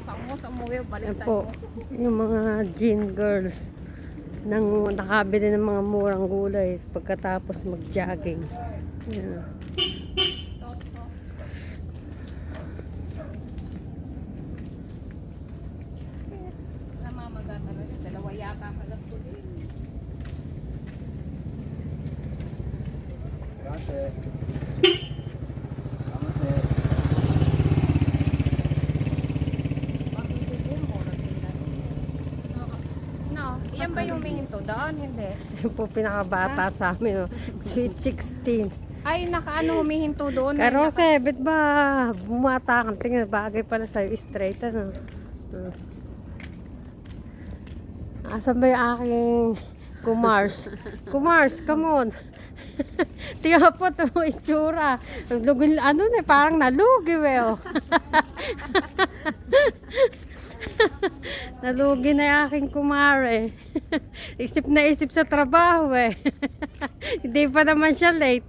Pasa mo sa umuwi, Yan baliktad po, mo. yung mga gin girls nang nakabili ng mga murang gulay pagkatapos mag-jogging. Yan. Namamaga talaga. Dalawa yata pala po din. Gracias. No, iyan ba yung minto? Doon, hindi. Yan po pinakabata sa amin. Oh. Sweet 16. Ay, nakaano humihinto doon. Karose, bet ba bumata kang tingnan, bagay pala sa'yo, straight ano. Asan ba yung aking kumars? Kumars, come on. Tingnan po ito mo itsura. Ano na, parang nalugi oh. Nalugi na yung aking kumare. Isip na isip sa trabaho eh. Hindi pa naman siya late.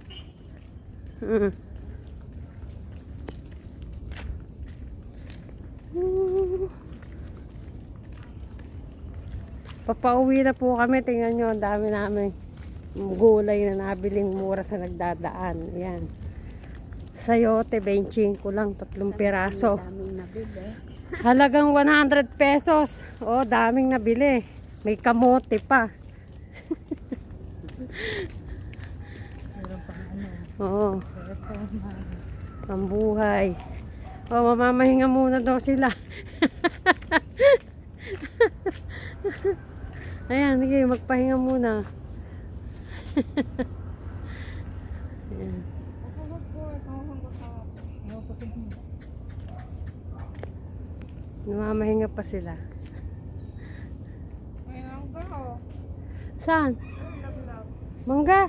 Papauwi na po kami. Tingnan nyo, ang dami namin gulay na nabiling mura sa nagdadaan. Yan. Sayote, 25 lang, 3 piraso. Halagang 100 pesos. Oh, daming nabili. May kamote pa. Oo. Pambuhay. Oh, mamamahinga muna daw sila. Ayan, sige, magpahinga muna. Ayan. Namamahinga pa sila. Saan? Mangga?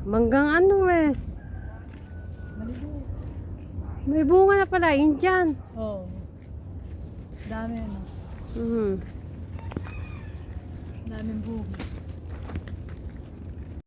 Manggang ano eh? May bunga na pala, Indian. Oo. Dami ano. Mhm. Daming bugo.